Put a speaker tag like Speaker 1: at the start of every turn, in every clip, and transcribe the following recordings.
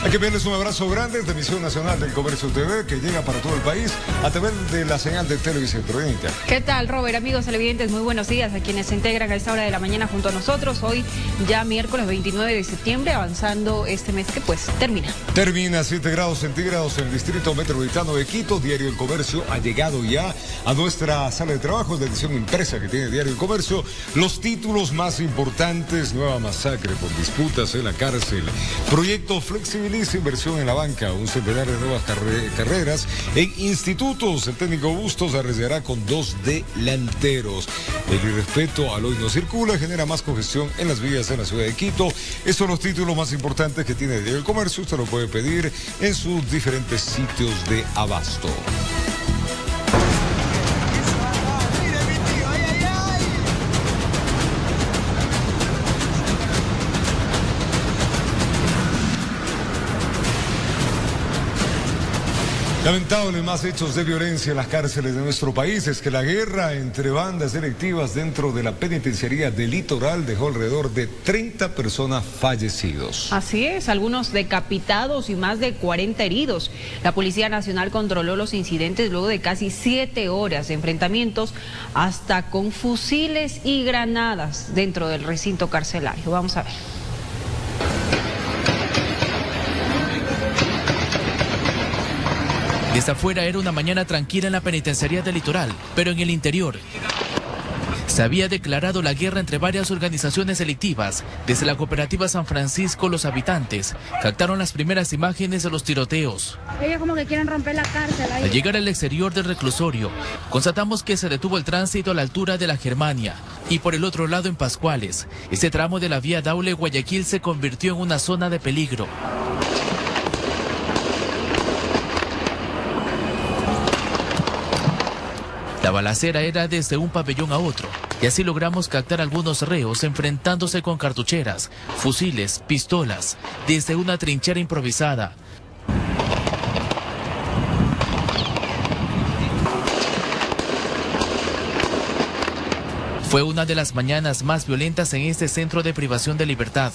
Speaker 1: Hay que enviarles un abrazo grande de Misión Nacional del Comercio TV, que llega para todo el país a través de la señal de Televisión Provincia.
Speaker 2: ¿Qué tal, Robert? Amigos televidentes, muy buenos días a quienes se integran a esta hora de la mañana junto a nosotros. Hoy ya miércoles 29 de septiembre, avanzando este mes que pues termina.
Speaker 1: Termina 7 grados centígrados en el Distrito Metropolitano de Quito. Diario El Comercio ha llegado ya a nuestra sala de trabajo de edición impresa que tiene Diario El Comercio. Los títulos más importantes: nueva masacre por disputas en la cárcel. Proyecto flexibiliza inversión en la banca. Un centenar de nuevas carreras en institutos. El técnico Bustos arriesgará con 2 delanteros. El irrespeto al hoy no circula genera más congestión en las vías en la ciudad de Quito. Estos son los títulos más importantes que tiene Diario El Comercio. Usted lo puede pedir en sus diferentes sitios de abasto. Lamentable más hechos de violencia en las cárceles de nuestro país. Es que la guerra entre bandas delictivas dentro de la penitenciaría del Litoral dejó alrededor de 30 personas fallecidos.
Speaker 2: Así es, algunos decapitados y más de 40 heridos. La Policía Nacional controló los incidentes luego de casi 7 horas de enfrentamientos, hasta con fusiles y granadas dentro del recinto carcelario. Vamos a ver.
Speaker 3: Desde afuera era una mañana tranquila en la penitenciaría del Litoral, pero en el interior se había declarado la guerra entre varias organizaciones delictivas. Desde la cooperativa San Francisco, los habitantes captaron las primeras imágenes de los tiroteos.
Speaker 4: Ellos como que quieren romper la cárcel ahí.
Speaker 3: Al llegar al exterior del reclusorio, constatamos que se detuvo el tránsito a la altura de la Germania. Y por el otro lado, en Pascuales, este tramo de la vía Daule-Guayaquil se convirtió en una zona de peligro. La balacera era desde un pabellón a otro, y así logramos captar algunos reos enfrentándose con cartucheras, fusiles, pistolas, desde una trinchera improvisada. Fue una de las mañanas más violentas en este centro de privación de libertad.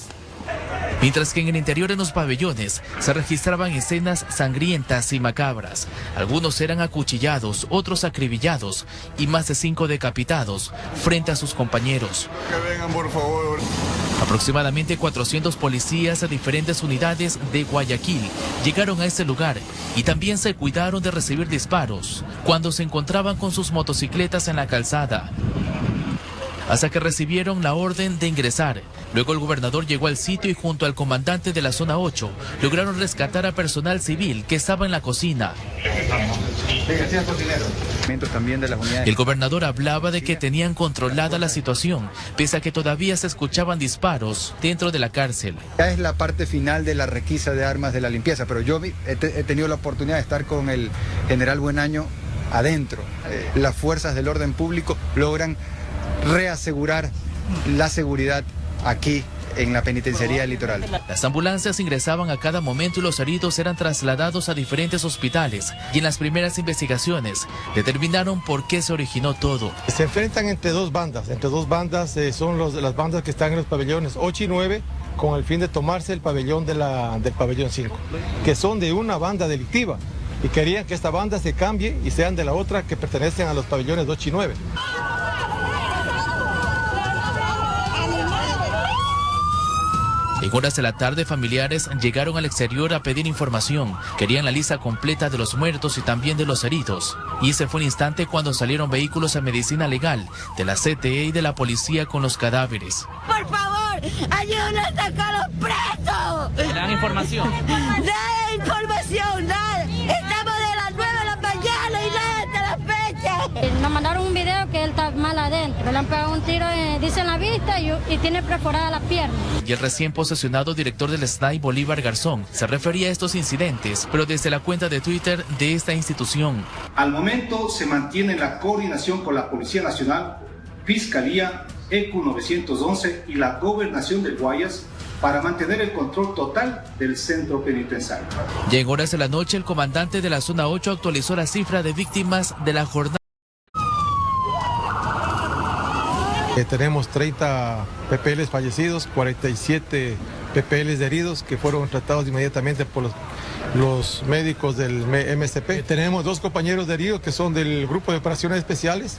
Speaker 3: Mientras que en el interior de los pabellones se registraban escenas sangrientas y macabras. Algunos eran acuchillados, otros acribillados y más de 5 decapitados frente a sus compañeros.
Speaker 5: Que vengan, por favor.
Speaker 3: Aproximadamente 400 policías de diferentes unidades de Guayaquil llegaron a este lugar y también se cuidaron de recibir disparos cuando se encontraban con sus motocicletas en la calzada, hasta que recibieron la orden de ingresar. Luego el gobernador llegó al sitio y junto al comandante de la zona 8 lograron rescatar a personal civil que estaba en la cocina. El gobernador hablaba de que tenían controlada la situación, pese a que todavía se escuchaban disparos dentro de la cárcel.
Speaker 6: Ya es la parte final de la requisa de armas de la limpieza, pero yo he tenido la oportunidad de estar con el general Buenaño adentro. Las fuerzas del orden público logran reasegurar la seguridad aquí en la penitenciaría del Litoral.
Speaker 3: Las ambulancias ingresaban a cada momento y los heridos eran trasladados a diferentes hospitales, y en las primeras investigaciones determinaron por qué se originó todo.
Speaker 7: Se enfrentan entre dos bandas son las bandas que están en los pabellones 8 y 9 con el fin de tomarse el pabellón del pabellón 5, que son de una banda delictiva y querían que esta banda se cambie y sean de la otra que pertenecen a los pabellones 8 y 9.
Speaker 3: En horas de la tarde, familiares llegaron al exterior a pedir información. Querían la lista completa de los muertos y también de los heridos. Y ese fue el instante cuando salieron vehículos a medicina legal de la CTE y de la policía con los cadáveres.
Speaker 4: Por favor, ayúdenos a sacar a los presos.
Speaker 3: ¿Le dan información?
Speaker 4: Nada de información, nada. Estamos de las 9 de la mañana y nada hasta la fecha.
Speaker 8: Nos mandaron un video que él está mal adentro. Le han pegado un tiro, dice en la vista y tiene perforada la pierna.
Speaker 3: Y el recién posesionado director del SNAI, Bolívar Garzón, se refería a estos incidentes, pero desde la cuenta de Twitter de esta institución.
Speaker 9: Al momento se mantiene la coordinación con la Policía Nacional, Fiscalía, ECU 911 y la Gobernación del Guayas para mantener el control total del centro penitenciario.
Speaker 3: Ya en horas de la noche, el comandante de la zona 8 actualizó la cifra de víctimas de la jornada.
Speaker 7: Tenemos 30 PPLs fallecidos, 47 PPLs de heridos que fueron tratados inmediatamente por los médicos del MSP. Tenemos 2 compañeros de heridos que son del Grupo de Operaciones Especiales.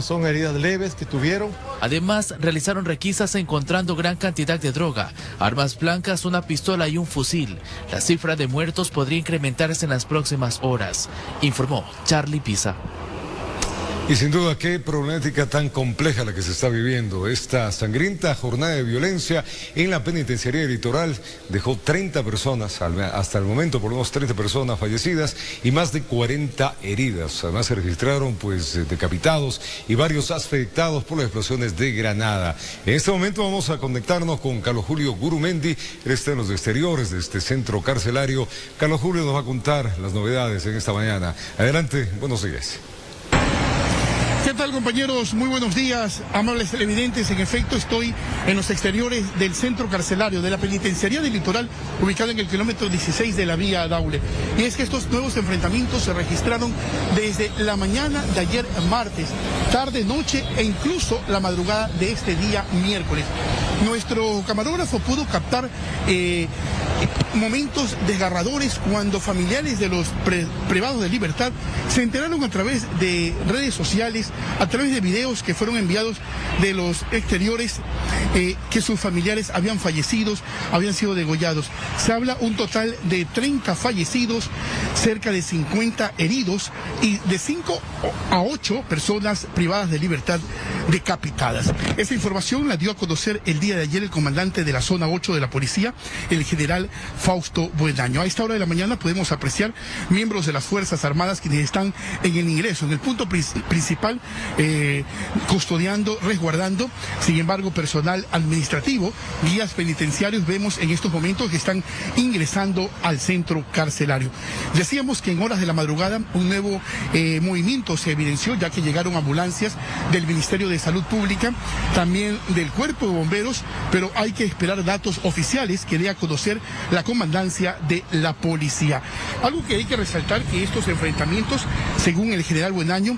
Speaker 7: Son heridas leves que tuvieron.
Speaker 3: Además, realizaron requisas encontrando gran cantidad de droga, armas blancas, una pistola y un fusil. La cifra de muertos podría incrementarse en las próximas horas, informó Charlie Pisa.
Speaker 1: Y sin duda, qué problemática tan compleja la que se está viviendo. Esta sangrienta jornada de violencia en la penitenciaría Litoral dejó 30 personas, hasta el momento por lo menos 30 personas fallecidas y más de 40 heridas. Además se registraron decapitados y varios afectados por las explosiones de granada. En este momento vamos a conectarnos con Carlos Julio Gurumendi, él está en los exteriores de este centro carcelario. Carlos Julio nos va a contar las novedades en esta mañana. Adelante, buenos días.
Speaker 5: ¿Qué tal, compañeros? Muy buenos días, amables televidentes. En efecto, estoy en los exteriores del centro carcelario de la penitenciaría del Litoral, ubicado en el kilómetro 16 de la vía Daule. Y es que estos nuevos enfrentamientos se registraron desde la mañana de ayer martes, tarde, noche e incluso la madrugada de este día miércoles. Nuestro camarógrafo pudo captar momentos desgarradores cuando familiares de los privados de libertad se enteraron a través de redes sociales, a través de videos que fueron enviados de los exteriores, que sus familiares habían fallecido, habían sido degollados. Se habla un total de 30 fallecidos, cerca de 50 heridos y de 5 a 8 personas privadas de libertad decapitadas. Esa información la dio a conocer el día de ayer el comandante de la zona 8 de la policía, el general Fausto Buendaño. A esta hora de la mañana podemos apreciar miembros de las Fuerzas Armadas quienes están en el ingreso, en el punto principal, custodiando, resguardando. Sin embargo, personal administrativo, guías penitenciarios, vemos en estos momentos que están ingresando al centro carcelario. Decíamos que en horas de la madrugada un nuevo movimiento se evidenció, ya que llegaron ambulancias del Ministerio de Salud Pública, también del Cuerpo de Bomberos, pero hay que esperar datos oficiales que dé a conocer la comandancia de la policía. Algo que hay que resaltar, que estos enfrentamientos, según el general Buendaño,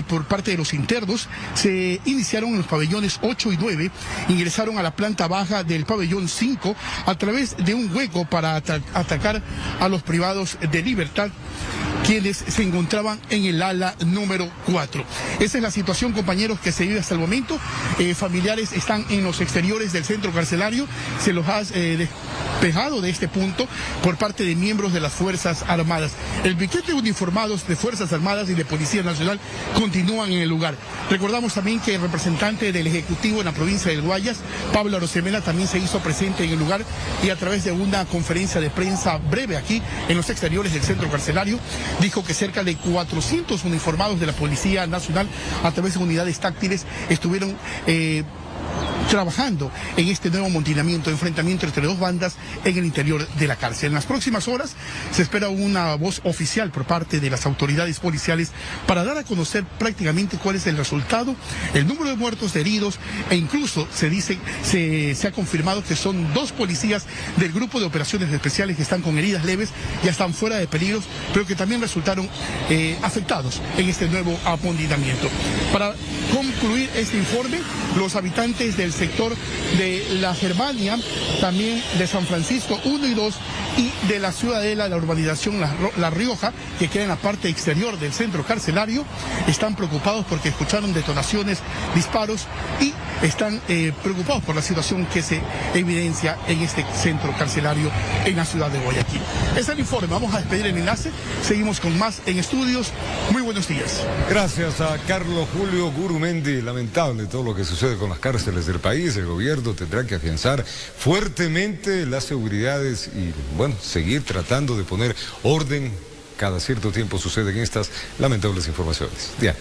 Speaker 5: por parte de los internos, se iniciaron en los pabellones 8 y 9, ingresaron a la planta baja del pabellón 5 a través de un hueco para atacar a los privados de libertad, quienes se encontraban en el ala número 4. Esa es la situación, compañeros, que se vive hasta el momento. Familiares están en los exteriores del centro carcelario, se los ha despejado de este punto por parte de miembros de las Fuerzas Armadas. El piquete uniformados de Fuerzas Armadas y de Policía Nacional continúan en el lugar. Recordamos también que el representante del Ejecutivo en la provincia del Guayas, Pablo Arosemena, también se hizo presente en el lugar y a través de una conferencia de prensa breve aquí en los exteriores del centro carcelario, dijo que cerca de 400 uniformados de la Policía Nacional a través de unidades táctiles estuvieron trabajando en este nuevo enfrentamiento entre dos bandas en el interior de la cárcel. En las próximas horas se espera una voz oficial por parte de las autoridades policiales para dar a conocer prácticamente cuál es el resultado, el número de muertos, de heridos, e incluso se ha confirmado que son 2 policías del Grupo de Operaciones Especiales que están con heridas leves, ya están fuera de peligro, pero que también resultaron afectados en este nuevo amotinamiento. Para concluir este informe, los habitantes del sector de la Germania, también de San Francisco 1 y 2 y de la Ciudadela, la urbanización La Rioja, que queda en la parte exterior del centro carcelario, están preocupados porque escucharon detonaciones, disparos y están preocupados por la situación que se evidencia en este centro carcelario en la ciudad de Guayaquil. Ese es el informe, vamos a despedir el enlace, seguimos con más en estudios. Muy buenos días.
Speaker 1: Gracias a Carlos Julio Gurumendi. Lamentable todo lo que sucede con las cárceles del país. El gobierno tendrá que afianzar fuertemente las seguridades y, bueno, seguir tratando de poner orden. Cada cierto tiempo suceden estas lamentables informaciones. Diana.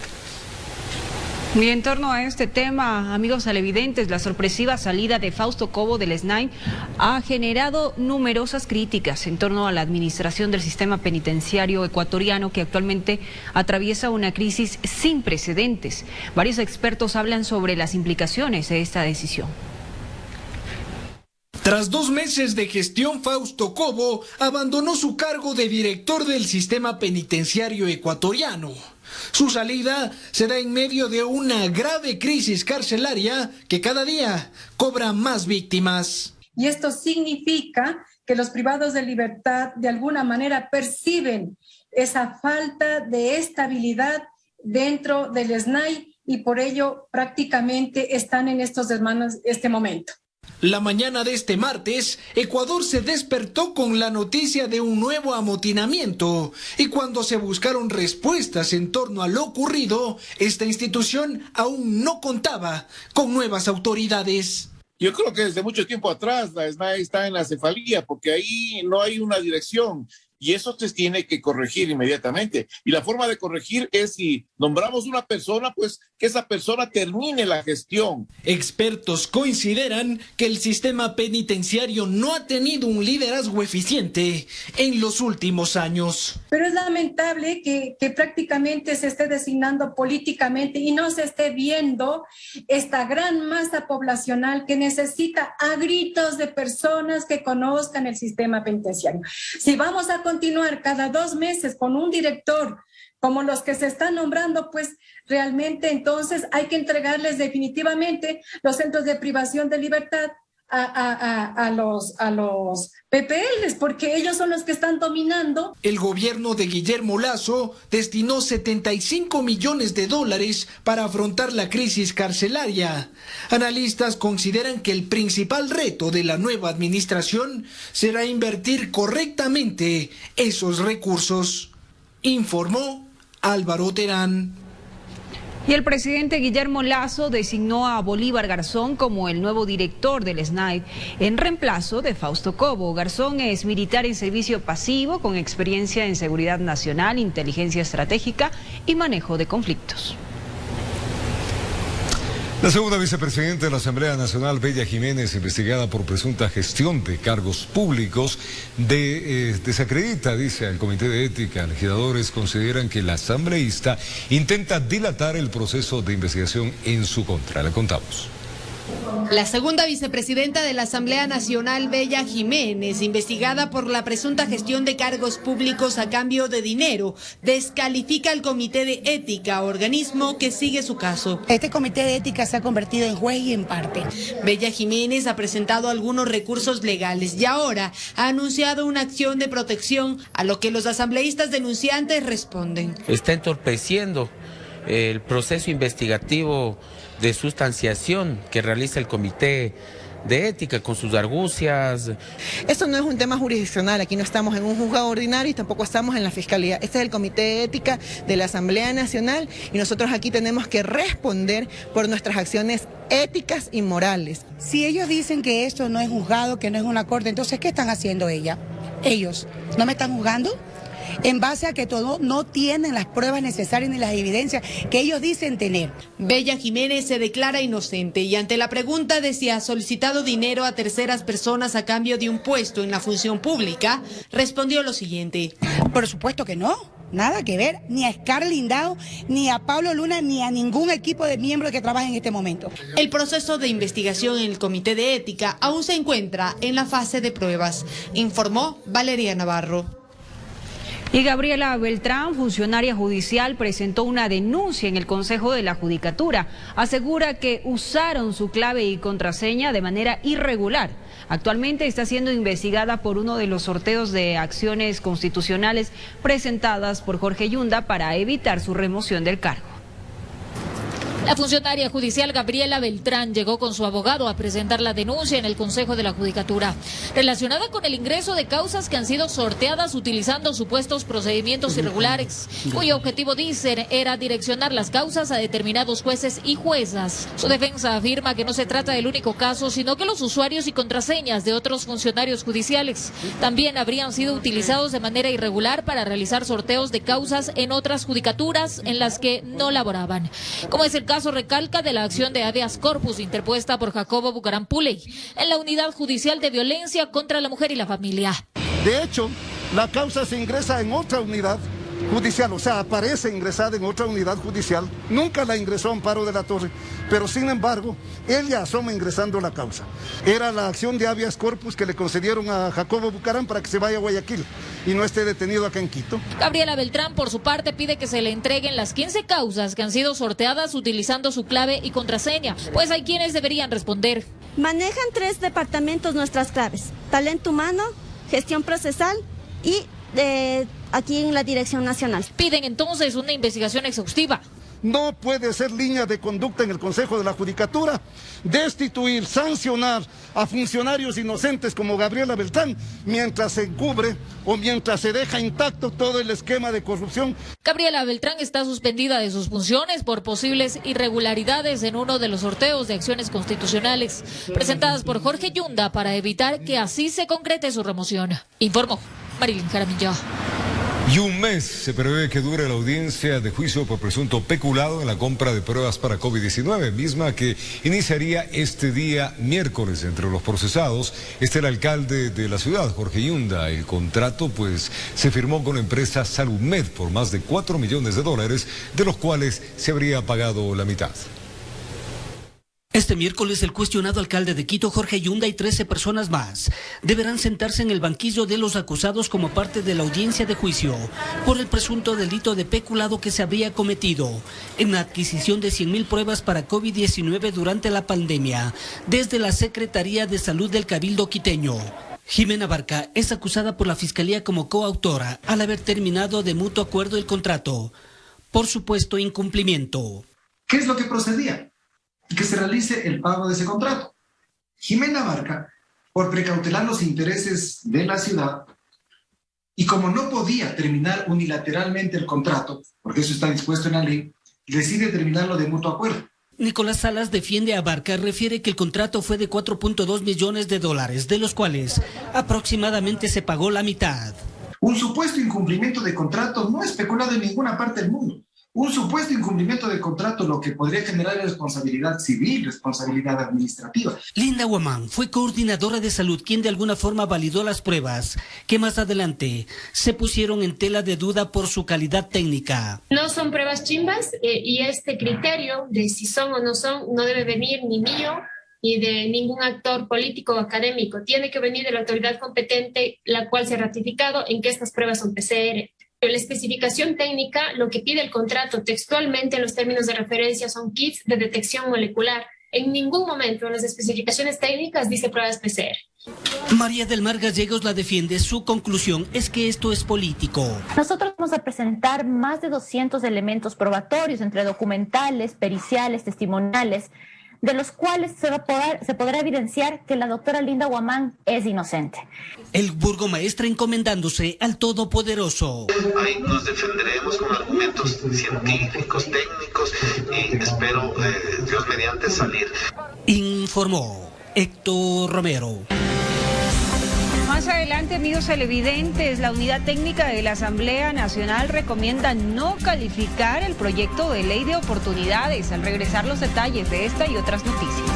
Speaker 2: Y en torno a este tema, amigos televidentes, la sorpresiva salida de Fausto Cobo del SNAI ha generado numerosas críticas en torno a la administración del sistema penitenciario ecuatoriano, que actualmente atraviesa una crisis sin precedentes. Varios expertos hablan sobre las implicaciones de esta decisión.
Speaker 10: Tras 2 meses de gestión, Fausto Cobo abandonó su cargo de director del sistema penitenciario ecuatoriano. Su salida se da en medio de una grave crisis carcelaria que cada día cobra más víctimas.
Speaker 11: Y esto significa que los privados de libertad de alguna manera perciben esa falta de estabilidad dentro del SNAI y por ello prácticamente están en estos desmanes este momento.
Speaker 10: La mañana de este martes, Ecuador se despertó con la noticia de un nuevo amotinamiento y cuando se buscaron respuestas en torno a lo ocurrido, esta institución aún no contaba con nuevas autoridades.
Speaker 12: Yo creo que desde mucho tiempo atrás la SNAI está en la cefalía porque ahí no hay una dirección y eso se tiene que corregir inmediatamente. Y la forma de corregir es si nombramos una persona, pues que esa persona termine la gestión.
Speaker 10: Expertos consideran que el sistema penitenciario no ha tenido un liderazgo eficiente en los últimos años.
Speaker 11: Pero es lamentable que prácticamente se esté designando políticamente y no se esté viendo esta gran masa poblacional que necesita a gritos de personas que conozcan el sistema penitenciario. Si vamos a continuar cada 2 meses con un director como los que se están nombrando, pues realmente entonces hay que entregarles definitivamente los centros de privación de libertad a los PPLs, porque ellos son los que están dominando.
Speaker 10: El gobierno de Guillermo Lasso destinó $75 millones para afrontar la crisis carcelaria. Analistas consideran que el principal reto de la nueva administración será invertir correctamente esos recursos, informó Álvaro Terán.
Speaker 2: Y el presidente Guillermo Lasso designó a Bolívar Garzón como el nuevo director del SNAI en reemplazo de Fausto Cobo. Garzón es militar en servicio pasivo con experiencia en seguridad nacional, inteligencia estratégica y manejo de conflictos.
Speaker 1: La segunda vicepresidenta de la Asamblea Nacional, Bella Jiménez, investigada por presunta gestión de cargos públicos, desacredita, dice, al Comité de Ética. Legisladores consideran que la asambleísta intenta dilatar el proceso de investigación en su contra. Le contamos.
Speaker 13: La segunda vicepresidenta de la Asamblea Nacional, Bella Jiménez, investigada por la presunta gestión de cargos públicos a cambio de dinero, descalifica al Comité de Ética, organismo que sigue su caso.
Speaker 14: Este Comité de Ética se ha convertido en juez y en parte.
Speaker 13: Bella Jiménez ha presentado algunos recursos legales y ahora ha anunciado una acción de protección, a lo que los asambleístas denunciantes responden.
Speaker 15: Está entorpeciendo el proceso investigativo de sustanciación que realiza el Comité de Ética con sus argucias.
Speaker 16: Esto no es un tema jurisdiccional, aquí no estamos en un juzgado ordinario y tampoco estamos en la Fiscalía. Este es el Comité de Ética de la Asamblea Nacional y nosotros aquí tenemos que responder por nuestras acciones éticas y morales.
Speaker 14: Si ellos dicen que esto no es juzgado, que no es una corte, entonces ¿qué están haciendo ellos? ¿No me están juzgando? En base a que todo no tienen las pruebas necesarias ni las evidencias que ellos dicen tener.
Speaker 13: Bella Jiménez se declara inocente y ante la pregunta de si ha solicitado dinero a terceras personas a cambio de un puesto en la función pública, respondió lo siguiente.
Speaker 14: Por supuesto que no. Nada que ver, ni a Scarlett Lindao, ni a Pablo Luna, ni a ningún equipo de miembros que trabaja en este momento.
Speaker 13: El proceso de investigación en el Comité de Ética aún se encuentra en la fase de pruebas, informó Valeria Navarro.
Speaker 2: Y Gabriela Beltrán, funcionaria judicial, presentó una denuncia en el Consejo de la Judicatura. Asegura que usaron su clave y contraseña de manera irregular. Actualmente está siendo investigada por uno de los sorteos de acciones constitucionales presentadas por Jorge Yunda para evitar su remoción del cargo.
Speaker 17: La funcionaria judicial Gabriela Beltrán llegó con su abogado a presentar la denuncia en el Consejo de la Judicatura, relacionada con el ingreso de causas que han sido sorteadas utilizando supuestos procedimientos irregulares, cuyo objetivo, dicen, era direccionar las causas a determinados jueces y juezas. Su defensa afirma que no se trata del único caso, sino que los usuarios y contraseñas de otros funcionarios judiciales también habrían sido utilizados de manera irregular para realizar sorteos de causas en otras judicaturas en las que no laboraban, como es el caso, recalca, de la acción de habeas corpus interpuesta por Jacobo Bucaram Puley en la Unidad Judicial de Violencia contra la Mujer y la Familia.
Speaker 18: De hecho, la causa se ingresa en otra unidad judicial, o sea, aparece ingresada en otra unidad judicial, nunca la ingresó a Amparo de la Torre, pero sin embargo, ella asoma ingresando la causa. Era la acción de habeas corpus que le concedieron a Jacobo Bucaram para que se vaya a Guayaquil y no esté detenido acá en Quito.
Speaker 17: Gabriela Beltrán, por su parte, pide que se le entreguen las 15 causas que han sido sorteadas utilizando su clave y contraseña, pues hay quienes deberían responder.
Speaker 19: Manejan 3 departamentos nuestras claves: talento humano, gestión procesal y aquí en la Dirección Nacional.
Speaker 17: Piden entonces una investigación exhaustiva.
Speaker 18: No puede ser línea de conducta en el Consejo de la Judicatura destituir, sancionar a funcionarios inocentes como Gabriela Beltrán mientras se encubre o mientras se deja intacto todo el esquema de corrupción.
Speaker 17: Gabriela Beltrán está suspendida de sus funciones por posibles irregularidades en uno de los sorteos de acciones constitucionales presentadas por Jorge Yunda para evitar que así se concrete su remoción. Informó Marilyn Jaramillo.
Speaker 1: Y un mes se prevé que dure la audiencia de juicio por presunto peculado en la compra de pruebas para COVID-19, misma que iniciaría este día miércoles. Entre los procesados está el alcalde de la ciudad, Jorge Yunda. El contrato se firmó con la empresa SaludMed por más de $4 millones, de los cuales se habría pagado la mitad.
Speaker 20: Este miércoles el cuestionado alcalde de Quito, Jorge Yunda, y 13 personas más deberán sentarse en el banquillo de los acusados como parte de la audiencia de juicio por el presunto delito de peculado que se habría cometido en la adquisición de 100.000 pruebas para COVID-19 durante la pandemia desde la Secretaría de Salud del Cabildo quiteño. Jimena Barca es acusada por la Fiscalía como coautora al haber terminado de mutuo acuerdo el contrato por supuesto incumplimiento.
Speaker 21: ¿Qué es lo que procedía? Que se realice el pago de ese contrato. Jimena Barca, por precautelar los intereses de la ciudad, y como no podía terminar unilateralmente el contrato, porque eso está dispuesto en la ley, decide terminarlo de mutuo acuerdo.
Speaker 20: Nicolás Salas defiende a Barca, refiere que el contrato fue de $4.2 millones, de los cuales aproximadamente se pagó la mitad.
Speaker 21: Un supuesto incumplimiento de contrato no es peculado en ninguna parte del mundo. Un supuesto incumplimiento de contrato lo que podría generar responsabilidad civil, responsabilidad administrativa.
Speaker 20: Linda Guamán fue coordinadora de salud quien de alguna forma validó las pruebas, que más adelante se pusieron en tela de duda por su calidad técnica.
Speaker 22: No son pruebas chimbas y este criterio de si son o no son no debe venir ni mío ni de ningún actor político o académico. Tiene que venir de la autoridad competente, la cual se ha ratificado en que estas pruebas son PCR. La especificación técnica, lo que pide el contrato textualmente en los términos de referencia son kits de detección molecular. En ningún momento en las especificaciones técnicas dice pruebas PCR.
Speaker 20: María del Mar Gallegos la defiende. Su conclusión es que esto es político.
Speaker 23: Nosotros vamos a presentar más de 200 elementos probatorios entre documentales, periciales, testimoniales, de los cuales se podrá evidenciar que la doctora Linda Guamán es inocente.
Speaker 20: El burgomaestre encomendándose al Todopoderoso.
Speaker 24: Ahí nos defenderemos con argumentos científicos, técnicos y espero, Dios mediante, salir.
Speaker 20: Informó Héctor Romero.
Speaker 2: Más adelante, amigos televidentes, la Unidad Técnica de la Asamblea Nacional recomienda no calificar el proyecto de ley de oportunidades. Al regresar, los detalles de esta y otras noticias.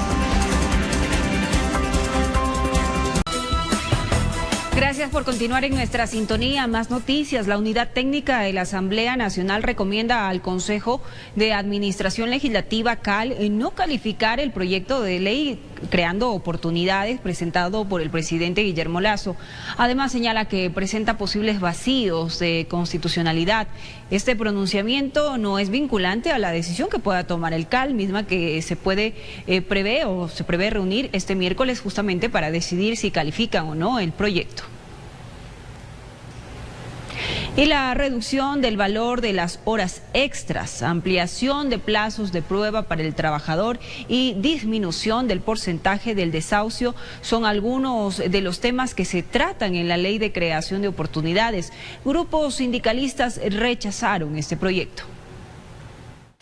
Speaker 2: Gracias por continuar en nuestra sintonía. Más noticias. La Unidad Técnica de la Asamblea Nacional recomienda al Consejo de Administración Legislativa, CAL, no calificar el proyecto de ley creando oportunidades presentado por el presidente Guillermo Lasso. Además, señala que presenta posibles vacíos de constitucionalidad. Este pronunciamiento no es vinculante a la decisión que pueda tomar el CAL, misma que se prevé reunir este miércoles justamente para decidir si califican o no el proyecto. Y la reducción del valor de las horas extras, ampliación de plazos de prueba para el trabajador y disminución del porcentaje del desahucio son algunos de los temas que se tratan en la Ley de Creación de Oportunidades. Grupos sindicalistas rechazaron este proyecto.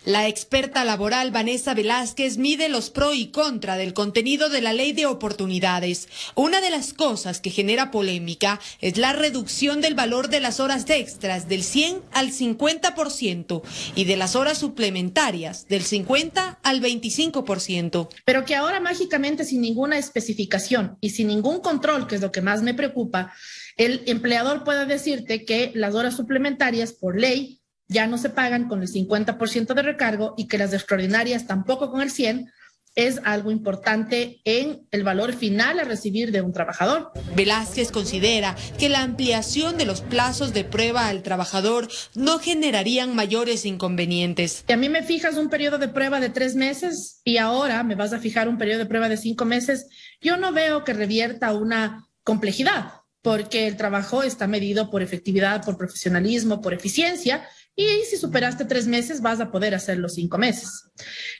Speaker 13: La experta laboral Vanessa Velázquez mide los pro y contra del contenido de la Ley de Oportunidades. Una de las cosas que genera polémica es la reducción del valor de las horas extras del 100 al 50% y de las horas suplementarias del 50 al 25%.
Speaker 25: Pero que ahora mágicamente, sin ninguna especificación y sin ningún control, que es lo que más me preocupa,
Speaker 4: el empleador pueda decirte que las horas suplementarias por ley ya no se pagan con el 50% de recargo y que las extraordinarias tampoco con el 100%, es algo importante en el valor final a recibir de un trabajador.
Speaker 13: Velázquez considera que la ampliación de los plazos de prueba al trabajador no generarían mayores inconvenientes.
Speaker 4: Si a mí me fijas un periodo de prueba de 3 meses y ahora me vas a fijar un periodo de prueba de 5 meses, yo no veo que revierta una complejidad, porque el trabajo está medido por efectividad, por profesionalismo, por eficiencia, y si superaste 3 meses vas a poder hacer los 5 meses.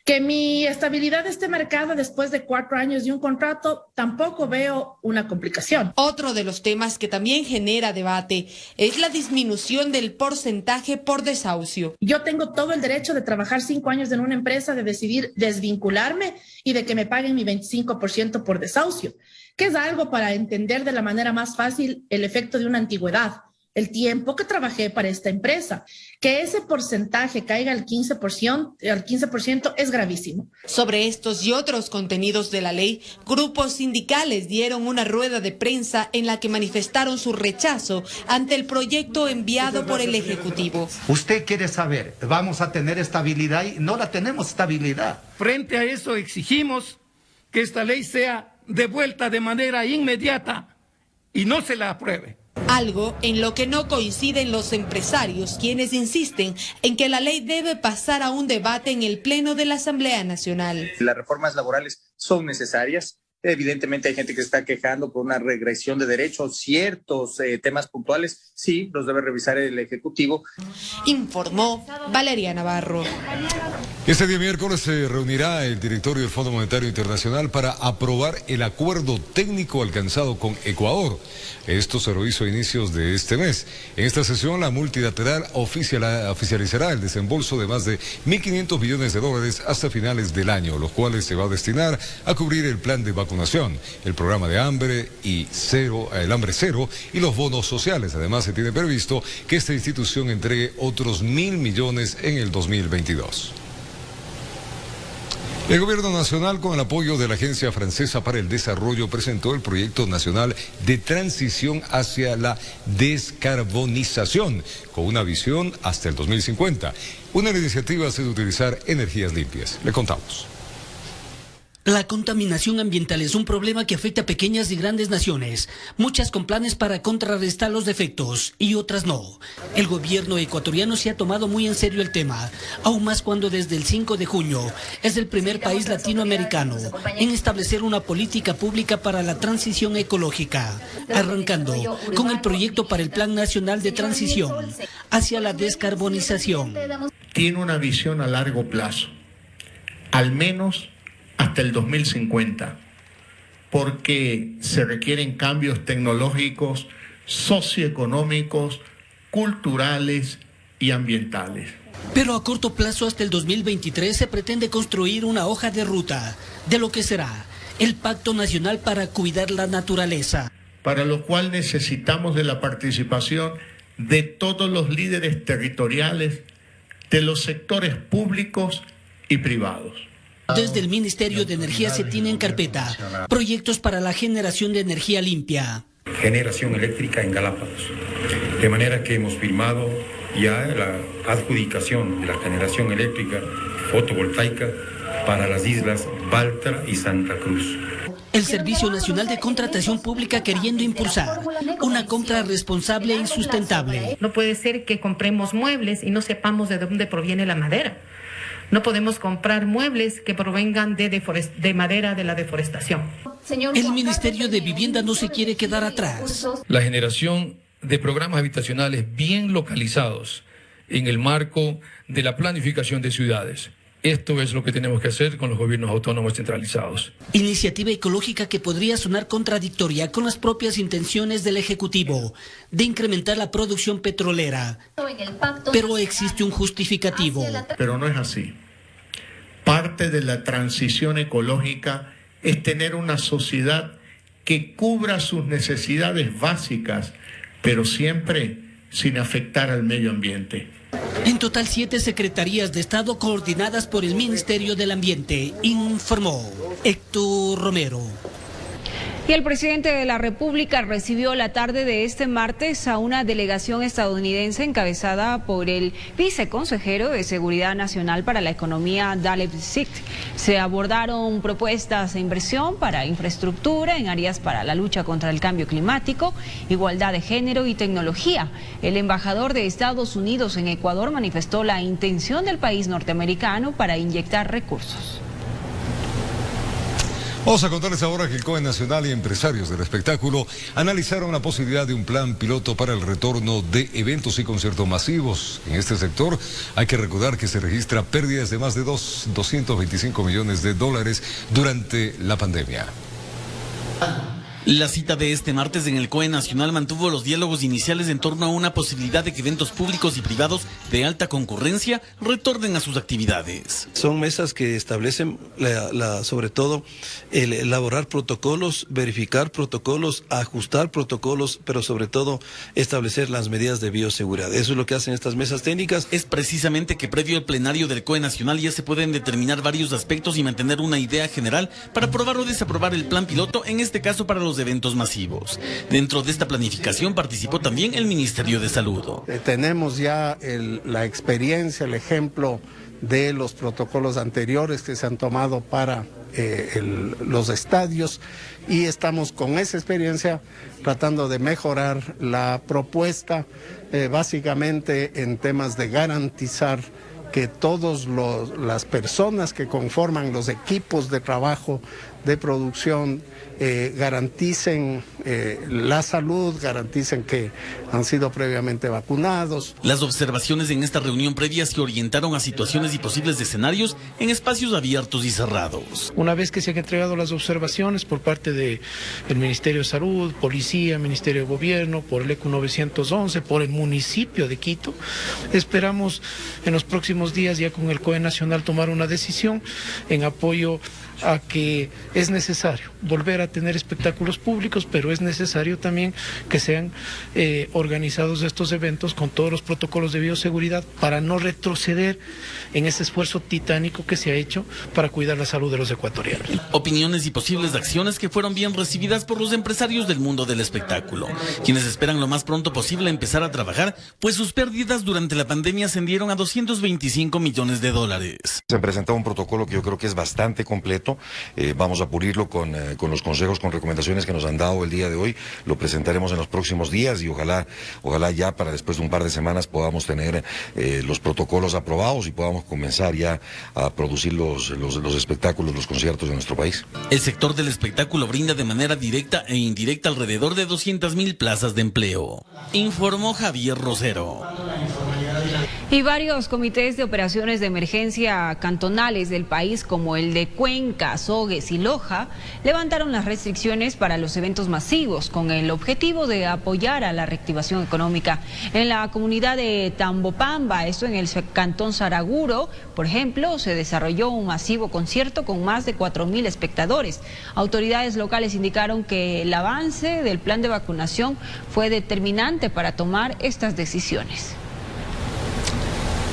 Speaker 4: Que mi estabilidad esté marcada después de 4 años de un contrato, tampoco veo una complicación.
Speaker 13: Otro de los temas que también genera debate es la disminución del porcentaje por desahucio.
Speaker 4: Yo tengo todo el derecho de trabajar 5 años en una empresa, de decidir desvincularme y de que me paguen mi 25% por desahucio, que es algo para entender de la manera más fácil el efecto de una antigüedad. El tiempo que trabajé para esta empresa, que ese porcentaje caiga al 15% es gravísimo.
Speaker 13: Sobre estos y otros contenidos de la ley, grupos sindicales dieron una rueda de prensa en la que manifestaron su rechazo ante el proyecto enviado por el Ejecutivo.
Speaker 6: Usted quiere saber, ¿vamos a tener estabilidad? Y no la tenemos estabilidad.
Speaker 8: Frente a eso exigimos que esta ley sea devuelta de manera inmediata y no se la apruebe.
Speaker 13: Algo en lo que no coinciden los empresarios, quienes insisten en que la ley debe pasar a un debate en el Pleno de la Asamblea Nacional.
Speaker 9: Las reformas laborales son necesarias. Evidentemente hay gente que se está quejando por una regresión de derechos, ciertos temas puntuales, sí, los debe revisar el Ejecutivo.
Speaker 13: Informó Valeria Navarro.
Speaker 1: Este día miércoles se reunirá el directorio del Fondo Monetario Internacional para aprobar el acuerdo técnico alcanzado con Ecuador. Esto se lo hizo a inicios de este mes. En esta sesión, la multilateral oficializará el desembolso de más de 1.500 millones de dólares hasta finales del año, los cuales se va a destinar a cubrir el plan de vacunación, el programa de hambre el hambre cero y los bonos sociales. Además, se tiene previsto que esta institución entregue otros 1.000 millones en el 2022. El Gobierno Nacional, con el apoyo de la Agencia Francesa para el Desarrollo, presentó el Proyecto Nacional de Transición hacia la Descarbonización, con una visión hasta el 2050. Una iniciativa es de utilizar energías limpias. Le contamos.
Speaker 20: La contaminación ambiental es un problema que afecta a pequeñas y grandes naciones, muchas con planes para contrarrestar los defectos y otras no. El gobierno ecuatoriano se ha tomado muy en serio el tema, aún más cuando desde el 5 de junio es el primer país latinoamericano en establecer una política pública para la transición ecológica, arrancando con el proyecto para el Plan Nacional de Transición hacia la Descarbonización.
Speaker 25: Tiene una visión a largo plazo, al menos hasta el 2050, porque se requieren cambios tecnológicos, socioeconómicos, culturales y ambientales.
Speaker 20: Pero a corto plazo, hasta el 2023, se pretende construir una hoja de ruta de lo que será el Pacto Nacional para Cuidar la Naturaleza.
Speaker 25: Para lo cual necesitamos de la participación de todos los líderes territoriales, de los sectores públicos y privados.
Speaker 20: Desde el Ministerio de Energía se tiene en carpeta proyectos para la generación de energía limpia.
Speaker 26: Generación eléctrica en Galápagos. De manera que hemos firmado ya la adjudicación de la generación eléctrica fotovoltaica para las islas Baltra y Santa Cruz.
Speaker 20: El Servicio Nacional de Contratación Pública queriendo impulsar una compra responsable y sustentable.
Speaker 27: No puede ser que compremos muebles y no sepamos de dónde proviene la madera. No podemos comprar muebles que provengan de madera de la deforestación.
Speaker 20: El Ministerio de Vivienda no se quiere quedar atrás.
Speaker 26: La generación de programas habitacionales bien localizados en el marco de la planificación de ciudades. Esto es lo que tenemos que hacer con los gobiernos autónomos centralizados.
Speaker 20: Iniciativa ecológica que podría sonar contradictoria con las propias intenciones del Ejecutivo de incrementar la producción petrolera. Pero existe un justificativo.
Speaker 25: Pero no es así. Parte de la transición ecológica es tener una sociedad que cubra sus necesidades básicas, pero siempre sin afectar al medio ambiente.
Speaker 20: En total, 7 secretarías de Estado coordinadas por el Ministerio del Ambiente, informó Héctor Romero.
Speaker 2: Y el presidente de la República recibió la tarde de este martes a una delegación estadounidense encabezada por el viceconsejero de Seguridad Nacional para la Economía, Daleb Sicht. Se abordaron propuestas de inversión para infraestructura en áreas para la lucha contra el cambio climático, igualdad de género y tecnología. El embajador de Estados Unidos en Ecuador manifestó la intención del país norteamericano para inyectar recursos.
Speaker 1: Vamos a contarles ahora que el COE Nacional y empresarios del espectáculo analizaron la posibilidad de un plan piloto para el retorno de eventos y conciertos masivos. En este sector hay que recordar que se registra pérdidas de más de 225 millones de dólares durante la pandemia.
Speaker 3: La cita de este martes en el COE Nacional mantuvo los diálogos iniciales en torno a una posibilidad de que eventos públicos y privados de alta concurrencia retornen a sus actividades.
Speaker 5: Son mesas que establecen sobre todo el elaborar protocolos, verificar protocolos, ajustar protocolos, pero sobre todo establecer las medidas de bioseguridad. Eso es lo que hacen estas mesas técnicas.
Speaker 3: Es precisamente que previo al plenario del COE Nacional ya se pueden determinar varios aspectos y mantener una idea general para aprobar o desaprobar el plan piloto, en este caso para los eventos masivos. Dentro de esta planificación participó también el Ministerio de Salud.
Speaker 7: Tenemos ya la experiencia, el ejemplo de los protocolos anteriores que se han tomado para los estadios, y estamos con esa experiencia tratando de mejorar la propuesta, básicamente en temas de garantizar que todas las personas que conforman los equipos de trabajo de producción garanticen la salud, garanticen que han sido previamente vacunados.
Speaker 3: Las observaciones en esta reunión previa se orientaron a situaciones y posibles escenarios en espacios abiertos y cerrados.
Speaker 10: Una vez que se han entregado las observaciones por parte del Ministerio de Salud, Policía, Ministerio de Gobierno, por el ECU 911, por el municipio de Quito, esperamos en los próximos días ya con el COE Nacional tomar una decisión en apoyo a que es necesario volver a tener espectáculos públicos, pero es necesario también que sean organizados estos eventos con todos los protocolos de bioseguridad para no retroceder en ese esfuerzo titánico que se ha hecho para cuidar la salud de los ecuatorianos.
Speaker 3: Opiniones y posibles acciones que fueron bien recibidas por los empresarios del mundo del espectáculo, quienes esperan lo más pronto posible empezar a trabajar, pues sus pérdidas durante la pandemia ascendieron a 225 millones de dólares.
Speaker 11: Se presentó un protocolo que yo creo que es bastante completo. Vamos a pulirlo con los consejos, con recomendaciones que nos han dado el día de hoy. Lo presentaremos en los próximos días y ojalá ya para después de un par de semanas podamos tener los protocolos aprobados y podamos comenzar ya a producir los espectáculos, los conciertos de nuestro país.
Speaker 3: El sector del espectáculo brinda de manera directa e indirecta alrededor de 200.000 plazas de empleo, informó Javier Rosero.
Speaker 2: Y varios comités de operaciones de emergencia cantonales del país, como el de Cuenca, Sogues y Loja, levantaron las restricciones para los eventos masivos con el objetivo de apoyar a la reactivación económica. En la comunidad de Tambopamba, esto en el cantón Saraguro, por ejemplo, se desarrolló un masivo concierto con más de 4.000 espectadores. Autoridades locales indicaron que el avance del plan de vacunación fue determinante para tomar estas decisiones.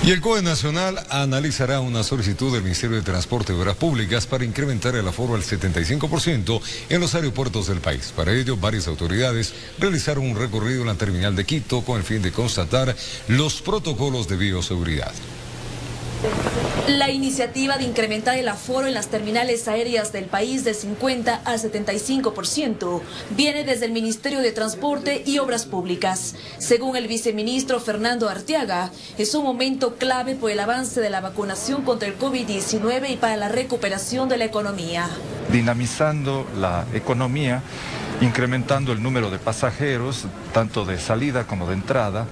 Speaker 1: Y el COE Nacional analizará una solicitud del Ministerio de Transporte y Obras Públicas para incrementar el aforo al 75% en los aeropuertos del país. Para ello, varias autoridades realizaron un recorrido en la terminal de Quito con el fin de constatar los protocolos de bioseguridad.
Speaker 12: La iniciativa de incrementar el aforo en las terminales aéreas del país de 50 al 75% viene desde el Ministerio de Transporte y Obras Públicas. Según el viceministro Fernando Arteaga, es un momento clave por el avance de la vacunación contra el COVID-19 y para la recuperación de la economía.
Speaker 15: Dinamizando la economía, incrementando el número de pasajeros, tanto de salida como de entrada,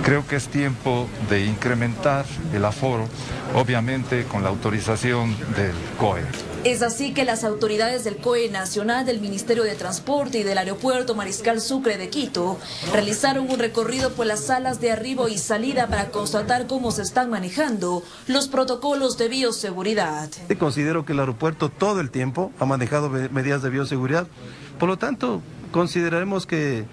Speaker 15: creo que es tiempo de incrementar el aforo, obviamente con la autorización del COE.
Speaker 12: Es así que las autoridades del COE Nacional, del Ministerio de Transporte y del Aeropuerto Mariscal Sucre de Quito realizaron un recorrido por las salas de arribo y salida para constatar cómo se están manejando los protocolos de bioseguridad.
Speaker 5: Considero que el aeropuerto todo el tiempo ha manejado medidas de bioseguridad. Por lo tanto, consideraremos que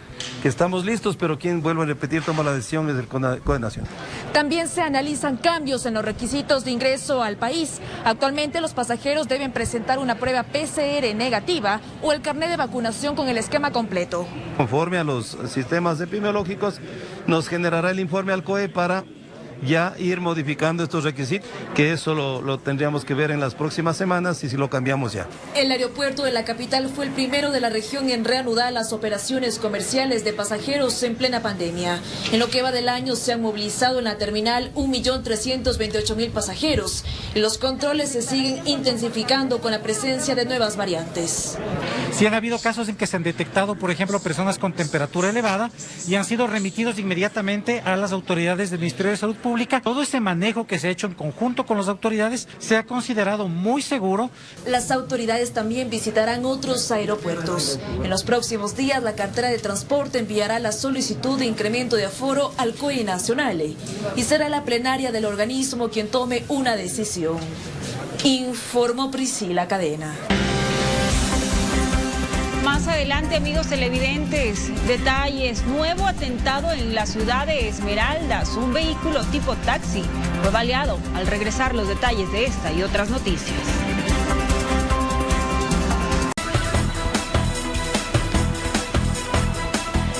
Speaker 5: estamos listos, pero quien vuelvo a repetir toma la decisión es el COE Nacional.
Speaker 12: También se analizan cambios en los requisitos de ingreso al país. Actualmente los pasajeros deben presentar una prueba PCR negativa o el carnet de vacunación con el esquema completo.
Speaker 5: Conforme a los sistemas epidemiológicos, nos generará el informe al COE para ya ir modificando estos requisitos, que eso lo tendríamos que ver en las próximas semanas y si lo cambiamos ya.
Speaker 12: El aeropuerto de la capital fue el primero de la región en reanudar las operaciones comerciales de pasajeros en plena pandemia. En lo que va del año se han movilizado en la terminal 1.328.000 pasajeros y los controles se siguen intensificando con la presencia de nuevas variantes.
Speaker 14: Sí han habido casos en que se han detectado, por ejemplo, personas con temperatura elevada y han sido remitidos inmediatamente a las autoridades del Ministerio de Salud Pública. Todo ese manejo que se ha hecho en conjunto con las autoridades se ha considerado muy seguro.
Speaker 12: Las autoridades también visitarán otros aeropuertos. En los próximos días, la cartera de transporte enviará la solicitud de incremento de aforo al COE nacional y será la plenaria del organismo quien tome una decisión. Informó Priscila Cadena.
Speaker 2: Más adelante, amigos televidentes, detalles. Nuevo atentado en la ciudad de Esmeraldas. Un vehículo tipo taxi fue baleado. Al regresar, los detalles de esta y otras noticias.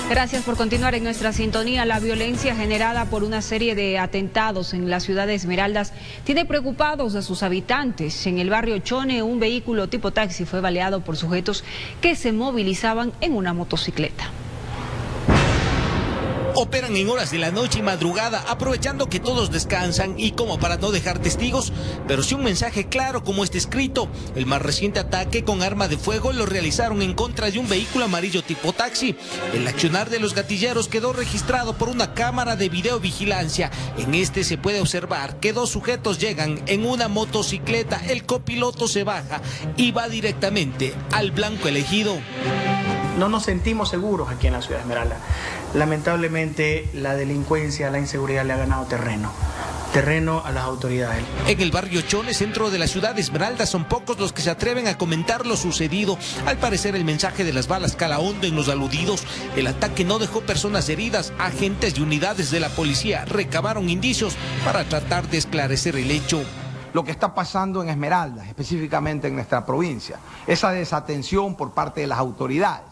Speaker 2: Gracias por continuar en nuestra sintonía. La violencia generada por una serie de atentados en la ciudad de Esmeraldas tiene preocupados a sus habitantes. En el barrio Chone, un vehículo tipo taxi fue baleado por sujetos que se movilizaban en una motocicleta.
Speaker 16: Operan en horas de la noche y madrugada, aprovechando que todos descansan y como para no dejar testigos, pero sí un mensaje claro como este escrito. El más reciente ataque con arma de fuego lo realizaron en contra de un vehículo amarillo tipo taxi. El accionar de los gatilleros quedó registrado por una cámara de videovigilancia. En este se puede observar que dos sujetos llegan en una motocicleta, el copiloto se baja y va directamente al blanco elegido.
Speaker 17: No nos sentimos seguros aquí en la ciudad de Esmeralda. Lamentablemente la delincuencia, la inseguridad le ha ganado terreno a las autoridades.
Speaker 16: En el barrio Chone, centro de la ciudad de Esmeralda, son pocos los que se atreven a comentar lo sucedido. Al parecer el mensaje de las balas cala hondo en los aludidos. El ataque no dejó personas heridas. Agentes y unidades de la policía recabaron indicios para tratar de esclarecer el hecho.
Speaker 18: Lo que está pasando en Esmeralda, específicamente en nuestra provincia, esa desatención por parte de las autoridades,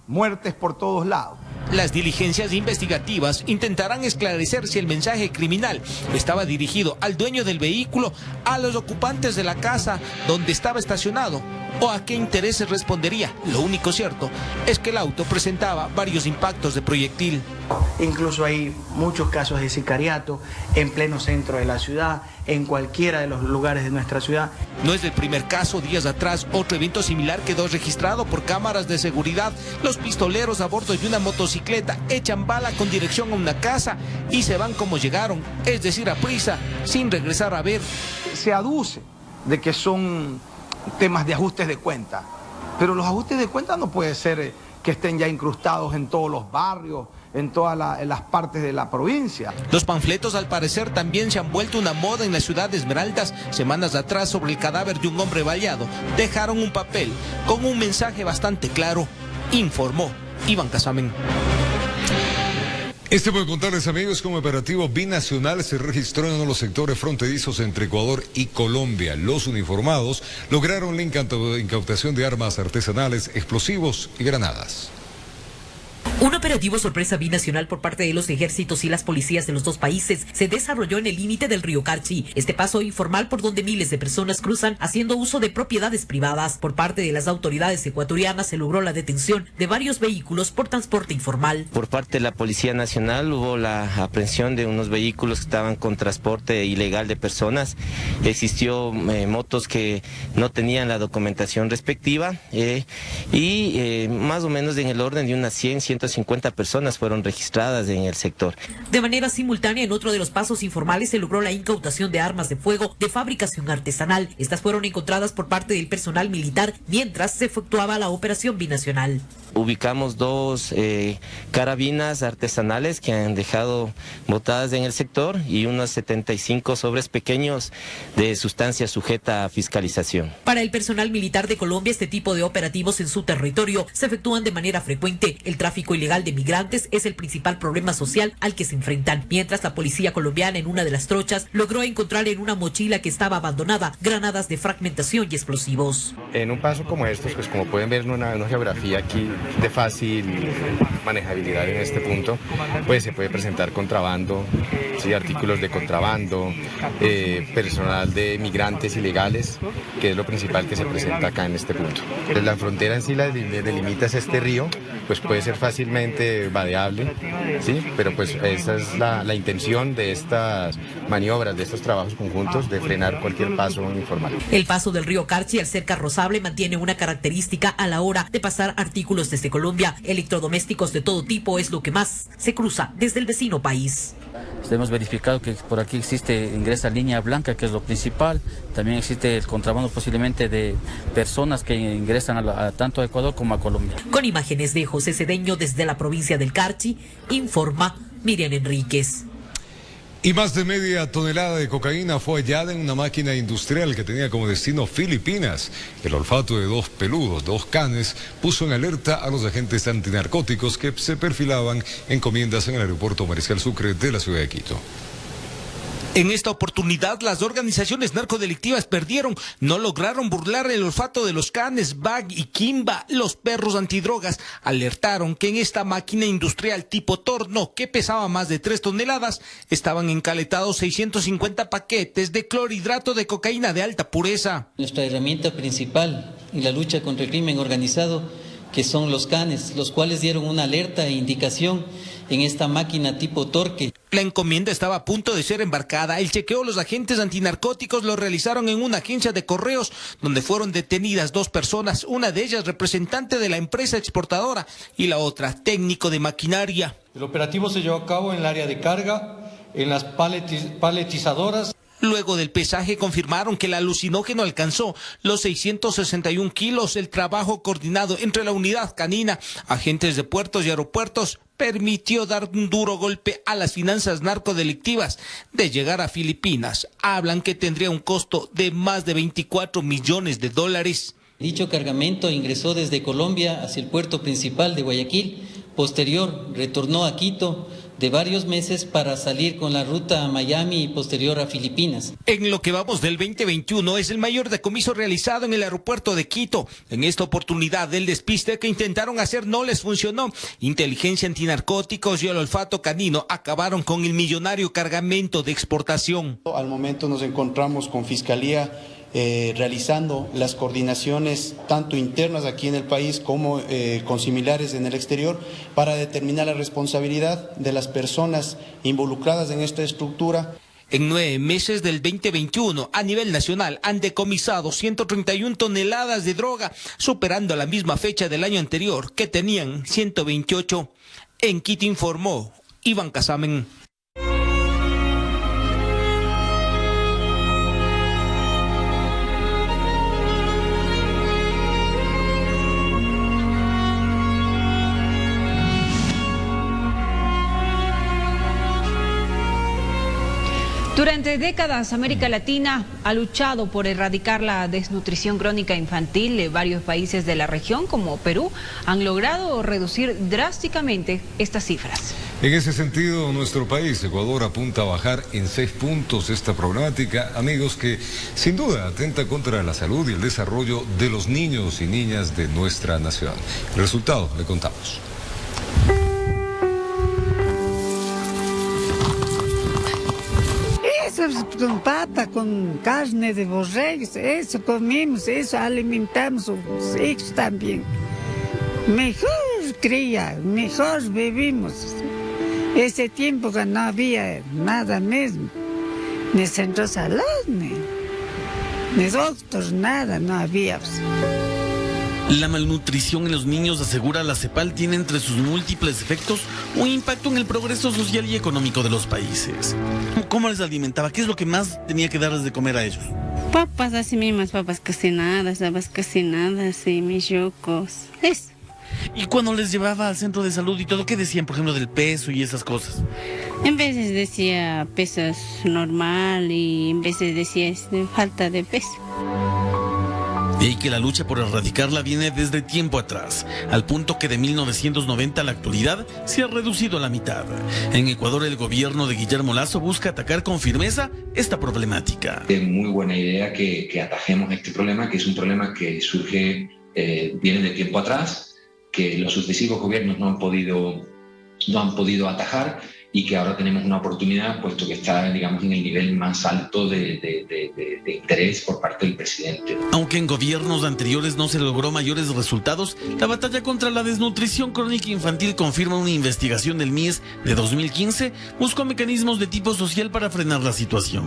Speaker 18: muertes por todos lados.
Speaker 16: Las diligencias investigativas intentarán esclarecer si el mensaje criminal estaba dirigido al dueño del vehículo, a los ocupantes de la casa donde estaba estacionado o a qué intereses respondería. Lo único cierto es que el auto presentaba varios impactos de proyectil.
Speaker 17: Incluso hay muchos casos de sicariato en pleno centro de la ciudad, en cualquiera de los lugares de nuestra ciudad.
Speaker 16: No es el primer caso. Días atrás, otro evento similar quedó registrado por cámaras de seguridad. Los pistoleros a bordo de una motocicleta echan bala con dirección a una casa y se van como llegaron, es decir, a prisa, sin regresar a ver.
Speaker 18: Se aduce de que son temas de ajustes de cuenta, pero los ajustes de cuenta no puede ser que estén ya incrustados en todos los barrios, en todas las partes de la provincia.
Speaker 16: Los panfletos al parecer también se han vuelto una moda en la ciudad de Esmeraldas. Semanas atrás, sobre el cadáver de un hombre baleado, dejaron un papel con un mensaje bastante claro, informó Iván Casamen.
Speaker 1: Este puede contarles, amigos, como operativo binacional se registró en uno de los sectores fronterizos entre Ecuador y Colombia. Los uniformados lograron la incautación de armas artesanales, explosivos y granadas.
Speaker 19: Un operativo sorpresa binacional por parte de los ejércitos y las policías de los dos países se desarrolló en el límite del río Carchi, este paso informal por donde miles de personas cruzan haciendo uso de propiedades privadas. Por parte de las autoridades ecuatorianas se logró la detención de varios vehículos por transporte informal.
Speaker 21: Por parte de la Policía Nacional hubo la aprehensión de unos vehículos que estaban con transporte ilegal de personas. Existió motos que no tenían la documentación respectiva y más o menos en el orden de unas 150 personas fueron registradas en el sector.
Speaker 19: De manera simultánea, en otro de los pasos informales se logró la incautación de armas de fuego de fabricación artesanal. Estas fueron encontradas por parte del personal militar mientras se efectuaba la operación binacional.
Speaker 21: Ubicamos dos carabinas artesanales que han dejado botadas en el sector y unos 75 sobres pequeños de sustancia sujeta a fiscalización.
Speaker 19: Para el personal militar de Colombia, este tipo de operativos en su territorio se efectúan de manera frecuente. El tráfico ilegal de migrantes es el principal problema social al que se enfrentan, mientras la policía colombiana en una de las trochas logró encontrar en una mochila que estaba abandonada granadas de fragmentación y explosivos.
Speaker 4: En un paso como estos, pues como pueden ver, una geografía aquí de fácil manejabilidad en este punto, pues se puede presentar contrabando, ¿sí? Artículos de contrabando, personal de migrantes ilegales, que es lo principal que se presenta acá en este punto. Pues la frontera en sí la delimita este río, pues puede ser fácilmente vadeable, ¿sí? Pero pues esa es la intención de estas maniobras, de estos trabajos conjuntos, de frenar cualquier paso informal.
Speaker 19: El paso del río Carchi al ser carrozable mantiene una característica a la hora de pasar artículos desde Colombia. Electrodomésticos de todo tipo es lo que más se cruza desde el vecino país.
Speaker 6: Hemos verificado que por aquí ingresa línea blanca, que es lo principal. También existe el contrabando posiblemente de personas que ingresan tanto a Ecuador como a Colombia.
Speaker 19: Con imágenes de José Cedeño desde la provincia del Carchi, informa Miriam Enríquez.
Speaker 1: Y más de media tonelada de cocaína fue hallada en una máquina industrial que tenía como destino Filipinas. El olfato de dos canes, puso en alerta a los agentes antinarcóticos que se perfilaban encomiendas en el aeropuerto Mariscal Sucre de la ciudad de Quito.
Speaker 16: En esta oportunidad, las organizaciones narcodelictivas no lograron burlar el olfato de los canes, Bag y Kimba. Los perros antidrogas alertaron que en esta máquina industrial tipo torno, que pesaba más de 3 toneladas, estaban encaletados 650 paquetes de clorhidrato de cocaína de alta pureza.
Speaker 8: Nuestra herramienta principal en la lucha contra el crimen organizado, que son los canes, los cuales dieron una alerta e indicación en esta máquina tipo torque.
Speaker 16: La encomienda estaba a punto de ser embarcada. El chequeo los agentes antinarcóticos lo realizaron en una agencia de correos donde fueron detenidas 2 personas, una de ellas representante de la empresa exportadora y la otra técnico de maquinaria.
Speaker 9: El operativo se llevó a cabo en el área de carga, en las paletizadoras.
Speaker 16: Luego del pesaje confirmaron que el alucinógeno alcanzó los 661 kilos. El trabajo coordinado entre la unidad canina, agentes de puertos y aeropuertos permitió dar un duro golpe a las finanzas narcodelictivas. De llegar a Filipinas, hablan que tendría un costo de más de 24 millones de dólares.
Speaker 8: Dicho cargamento ingresó desde Colombia hacia el puerto principal de Guayaquil. Posterior, retornó a Quito de varios meses para salir con la ruta a Miami y posterior a Filipinas.
Speaker 16: En lo que vamos del 2021 es el mayor decomiso realizado en el aeropuerto de Quito. En esta oportunidad el despiste que intentaron hacer no les funcionó. Inteligencia antinarcóticos y el olfato canino acabaron con el millonario cargamento de exportación.
Speaker 22: Al momento nos encontramos con Fiscalía realizando las coordinaciones tanto internas aquí en el país como con similares en el exterior para determinar la responsabilidad de las personas involucradas en esta estructura.
Speaker 16: En 9 meses del 2021, a nivel nacional, han decomisado 131 toneladas de droga, superando la misma fecha del año anterior, que tenían 128. En Quito informó Iván Casamen.
Speaker 2: Durante décadas, América Latina ha luchado por erradicar la desnutrición crónica infantil. Varios países de la región, como Perú, han logrado reducir drásticamente estas cifras.
Speaker 1: En ese sentido, nuestro país, Ecuador, apunta a bajar en 6 puntos esta problemática, amigos, que sin duda atenta contra la salud y el desarrollo de los niños y niñas de nuestra nación. El resultado, le contamos.
Speaker 23: Con papa, con carne de borrego, eso comemos, eso alimentamos a los hijos también. Mejor cría, mejor vivimos. Ese tiempo que no había nada mismo, ni centro de salud, ni doctores, nada, no había.
Speaker 3: La malnutrición en los niños, asegura la CEPAL, tiene entre sus múltiples efectos un impacto en el progreso social y económico de los países. ¿Cómo les alimentaba? ¿Qué es lo que más tenía que darles de comer a ellos?
Speaker 24: Papas así mismas, papas cocinadas, habas cocinadas y millucos. Eso.
Speaker 3: Y cuando les llevaba al centro de salud y todo, ¿qué decían, por ejemplo, del peso y esas cosas?
Speaker 24: En veces decía peso normal y en veces decía falta de peso.
Speaker 3: De ahí que la lucha por erradicarla viene desde tiempo atrás, al punto que de 1990 a la actualidad se ha reducido a la mitad. En Ecuador, el gobierno de Guillermo Lasso busca atacar con firmeza esta problemática.
Speaker 7: Es muy buena idea que atajemos este problema, que es un problema que surge, viene de tiempo atrás, que los sucesivos gobiernos no han podido atajar, y que ahora tenemos una oportunidad, puesto que está, digamos, en el nivel más alto de interés por parte del presidente.
Speaker 3: Aunque en gobiernos anteriores no se logró mayores resultados, la batalla contra la desnutrición crónica infantil, confirma una investigación del MIES de 2015, buscó mecanismos de tipo social para frenar la situación.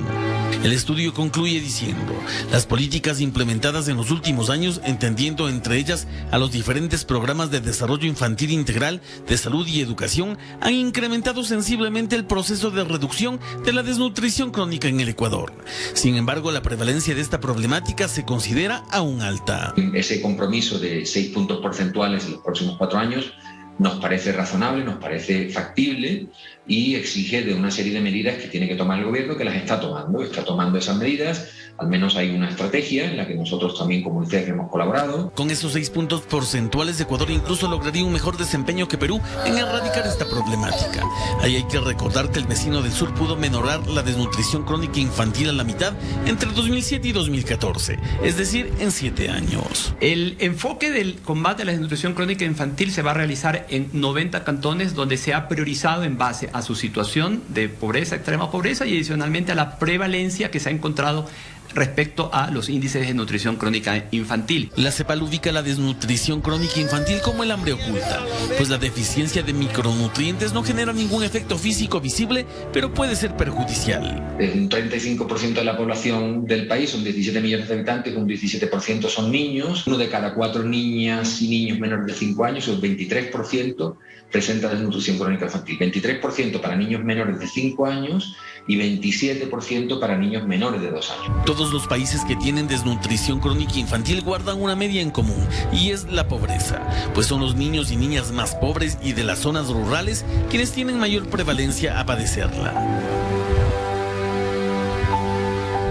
Speaker 3: El estudio concluye diciendo: las políticas implementadas en los últimos años, entendiendo entre ellas a los diferentes programas de desarrollo infantil integral, de salud y educación, han incrementado sensiblemente el proceso de reducción de la desnutrición crónica en el Ecuador. Sin embargo, la prevalencia de esta problemática se considera aún alta.
Speaker 7: Ese compromiso de 6 puntos porcentuales en los próximos 4 años nos parece razonable, nos parece factible y exige de una serie de medidas que tiene que tomar el gobierno, que las está tomando esas medidas. Al menos hay una estrategia en la que nosotros también como UNICEF hemos colaborado.
Speaker 3: Con esos 6 puntos porcentuales, Ecuador incluso lograría un mejor desempeño que Perú en erradicar esta problemática. Ahí hay que recordar que el vecino del sur pudo menorar la desnutrición crónica infantil a la mitad entre 2007 y 2014, es decir, en 7 años.
Speaker 10: El enfoque del combate a la desnutrición crónica infantil se va a realizar en 90 cantones, donde se ha priorizado en base a su situación de pobreza, extrema pobreza, y adicionalmente a la prevalencia que se ha encontrado respecto a los índices de nutrición crónica infantil.
Speaker 3: La CEPAL ubica la desnutrición crónica infantil como el hambre oculta, pues la deficiencia de micronutrientes no genera ningún efecto físico visible, pero puede ser perjudicial.
Speaker 7: Un 35% de la población del país, son 17 millones de habitantes, un 17% son niños. 1 de cada 4 niñas y niños menores de 5 años, el 23%, presenta desnutrición crónica infantil. 23% para niños menores de 5 años y 27% para niños menores de 2 años.
Speaker 3: Todos los países que tienen desnutrición crónica infantil guardan una media en común, y es la pobreza, pues son los niños y niñas más pobres y de las zonas rurales quienes tienen mayor prevalencia a padecerla.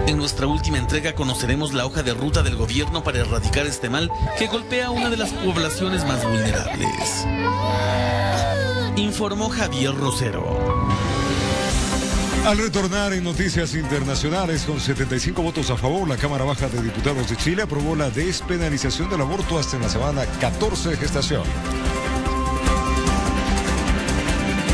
Speaker 3: En nuestra última entrega conoceremos la hoja de ruta del gobierno para erradicar este mal que golpea a una de las poblaciones más vulnerables. Informó Javier Rosero.
Speaker 1: Al retornar en noticias internacionales, con 75 votos a favor, la Cámara Baja de Diputados de Chile aprobó la despenalización del aborto hasta en la semana 14 de gestación.